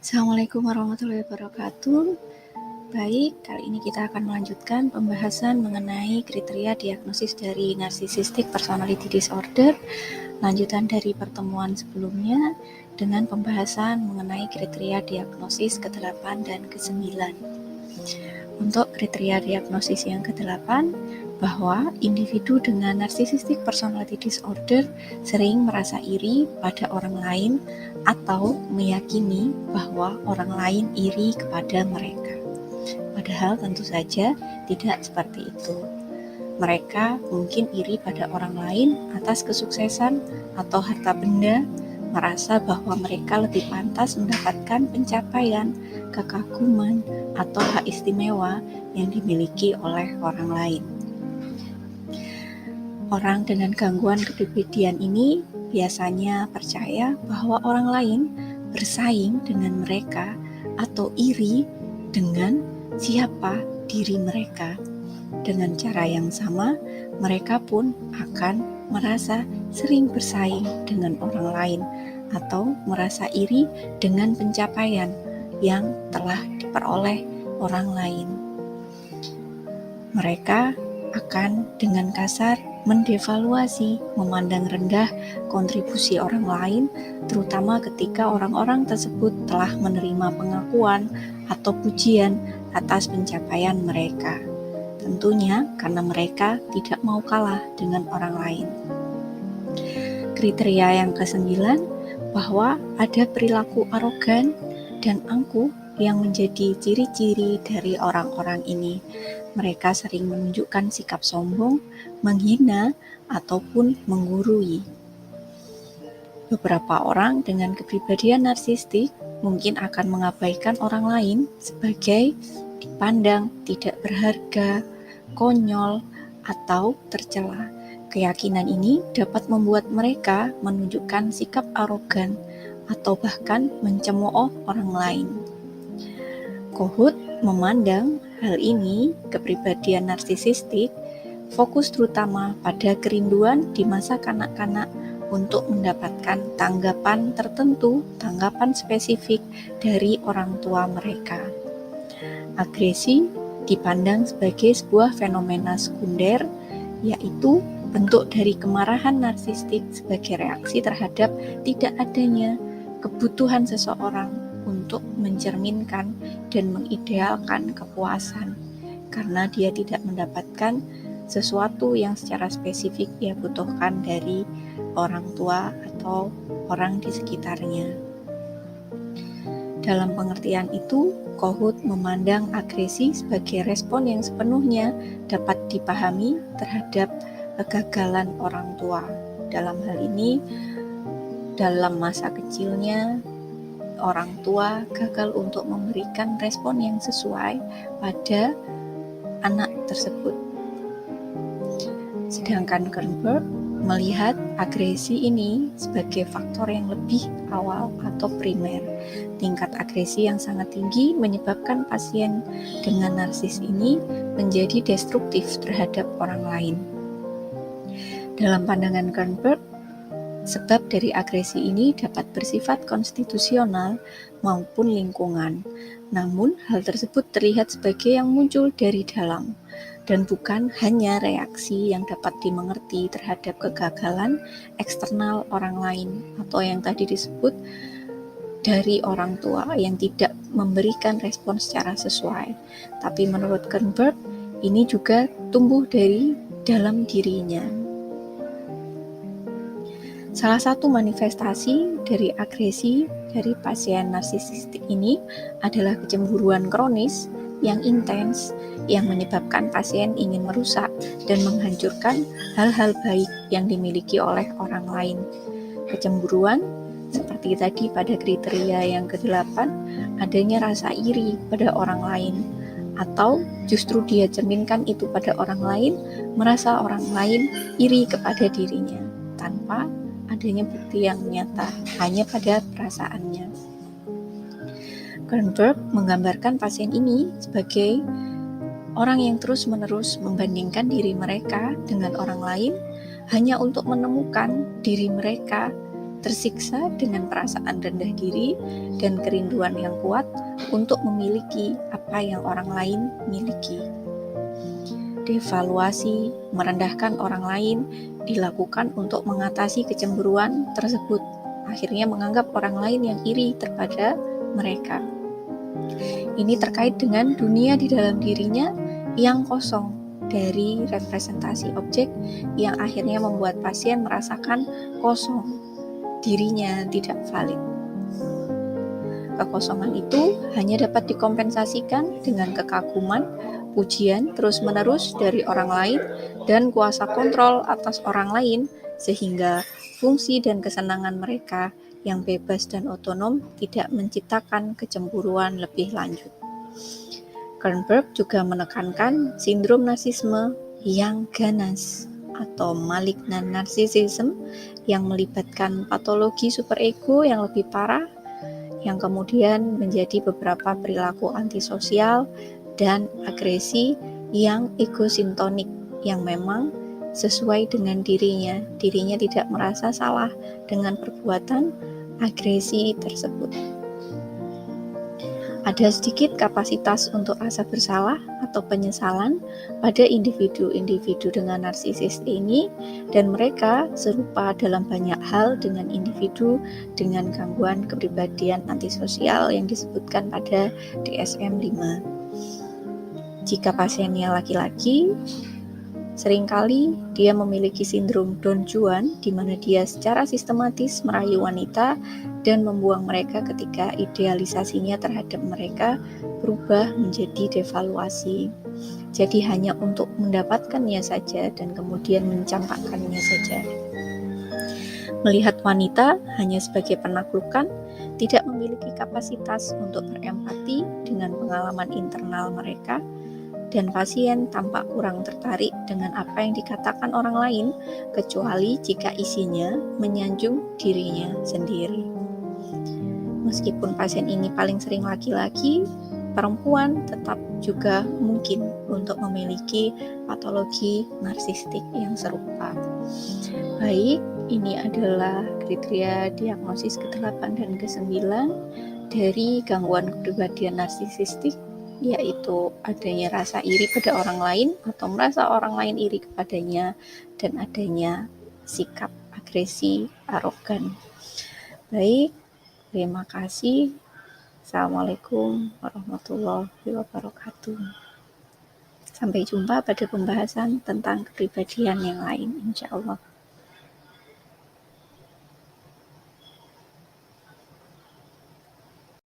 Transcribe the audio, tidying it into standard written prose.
Assalamualaikum warahmatullahi wabarakatuh. Baik, kali ini kita akan melanjutkan pembahasan mengenai kriteria diagnosis dari narcissistic personality disorder, lanjutan dari pertemuan sebelumnya dengan pembahasan mengenai kriteria diagnosis ke-8 dan ke-9. Untuk kriteria diagnosis yang ke-8, bahwa individu dengan narcissistic personality disorder sering merasa iri pada orang lain atau meyakini bahwa orang lain iri kepada mereka. Padahal tentu saja tidak seperti itu. Mereka mungkin iri pada orang lain atas kesuksesan atau harta benda, merasa bahwa mereka lebih pantas mendapatkan pencapaian, kekaguman, atau hak istimewa yang dimiliki oleh orang lain. Orang dengan gangguan kepribadian ini biasanya percaya bahwa orang lain bersaing dengan mereka atau iri dengan siapa diri mereka. Dengan cara yang sama, mereka pun akan merasa sering bersaing dengan orang lain atau merasa iri dengan pencapaian yang telah diperoleh orang lain. Mereka akan dengan kasar mendevaluasi, memandang rendah kontribusi orang lain, terutama ketika orang-orang tersebut telah menerima pengakuan atau pujian atas pencapaian mereka. Tentunya karena mereka tidak mau kalah dengan orang lain. Kriteria yang ke-9, bahwa ada perilaku arogan dan angkuh yang menjadi ciri-ciri dari orang-orang ini. Mereka sering menunjukkan sikap sombong, menghina, ataupun menggurui. Beberapa orang dengan kepribadian narsistik mungkin akan mengabaikan orang lain sebagai dipandang tidak berharga, konyol, atau tercela. Keyakinan ini dapat membuat mereka menunjukkan sikap arogan atau bahkan mencemooh orang lain. Kohut memandang hal ini, kepribadian narsisistik, fokus terutama pada kerinduan di masa kanak-kanak untuk mendapatkan tanggapan tertentu, tanggapan spesifik dari orang tua mereka. Agresi dipandang sebagai sebuah fenomena sekunder, yaitu bentuk dari kemarahan narsistik sebagai reaksi terhadap tidak adanya kebutuhan seseorang untuk mencerminkan dan mengidealkan kepuasan, karena dia tidak mendapatkan sesuatu yang secara spesifik dia butuhkan dari orang tua atau orang di sekitarnya. Dalam pengertian itu, Kohut memandang agresi sebagai respon yang sepenuhnya dapat dipahami terhadap kegagalan orang tua. Dalam hal ini, dalam masa kecilnya, orang tua gagal untuk memberikan respon yang sesuai pada anak tersebut. Sedangkan Kernberg melihat agresi ini sebagai faktor yang lebih awal atau primer. Tingkat agresi yang sangat tinggi menyebabkan pasien dengan narsis ini menjadi destruktif terhadap orang lain. Dalam pandangan Kernberg, sebab dari agresi ini dapat bersifat konstitusional maupun lingkungan. Namun, hal tersebut terlihat sebagai yang muncul dari dalam dan bukan hanya reaksi yang dapat dimengerti terhadap kegagalan eksternal orang lain atau yang tadi disebut dari orang tua yang tidak memberikan respon secara sesuai. Tapi menurut Kernberg, ini juga tumbuh dari dalam dirinya. Salah satu manifestasi dari agresi dari pasien narsisistik ini adalah kecemburuan kronis yang intens yang menyebabkan pasien ingin merusak dan menghancurkan hal-hal baik yang dimiliki oleh orang lain. Kecemburuan seperti tadi pada kriteria yang ke-8, adanya rasa iri pada orang lain, atau justru dia cerminkan itu pada orang lain, merasa orang lain iri kepada dirinya tanpa adanya bukti yang nyata, hanya pada perasaannya. Kernberg menggambarkan pasien ini sebagai orang yang terus-menerus membandingkan diri mereka dengan orang lain hanya untuk menemukan diri mereka tersiksa dengan perasaan rendah diri dan kerinduan yang kuat untuk memiliki apa yang orang lain miliki. Devaluasi, merendahkan orang lain, dilakukan untuk mengatasi kecemburuan tersebut, akhirnya menganggap orang lain yang iri terhadap mereka. Ini terkait dengan dunia di dalam dirinya yang kosong dari representasi objek yang akhirnya membuat pasien merasakan kosong, dirinya tidak valid. Kekosongan itu hanya dapat dikompensasikan dengan kekaguman, pujian terus-menerus dari orang lain, dan kuasa kontrol atas orang lain, sehingga fungsi dan kesenangan mereka yang bebas dan otonom tidak menciptakan kecemburuan lebih lanjut. Kernberg juga menekankan sindrom narsisme yang ganas atau malignant narcissism yang melibatkan patologi superego yang lebih parah, yang kemudian menjadi beberapa perilaku antisosial dan agresi yang egosintonik yang memang sesuai dengan dirinya tidak merasa salah dengan perbuatan agresi tersebut. Ada sedikit kapasitas untuk rasa bersalah atau penyesalan pada individu-individu dengan narsisis ini, dan mereka serupa dalam banyak hal dengan individu dengan gangguan kepribadian antisosial yang disebutkan pada DSM-5. Jika pasiennya laki-laki, seringkali dia memiliki sindrom Don Juan, di mana dia secara sistematis merayu wanita dan membuang mereka ketika idealisasinya terhadap mereka berubah menjadi devaluasi. Jadi hanya untuk mendapatkannya saja dan kemudian mencampakkannya saja. Melihat wanita hanya sebagai penaklukan, tidak memiliki kapasitas untuk berempati dengan pengalaman internal mereka, dan pasien tampak kurang tertarik dengan apa yang dikatakan orang lain, kecuali jika isinya menyanjung dirinya sendiri. Meskipun pasien ini paling sering laki-laki, perempuan tetap juga mungkin untuk memiliki patologi narsistik yang serupa. Baik, ini adalah kriteria diagnosis ke-8 dan ke-9 dari gangguan kepribadian narsistik, yaitu adanya rasa iri pada orang lain atau merasa orang lain iri kepadanya, dan adanya sikap agresi arogan. Baik, terima kasih. Assalamualaikum warahmatullahi wabarakatuh. Sampai jumpa pada pembahasan tentang kepribadian yang lain, insya Allah.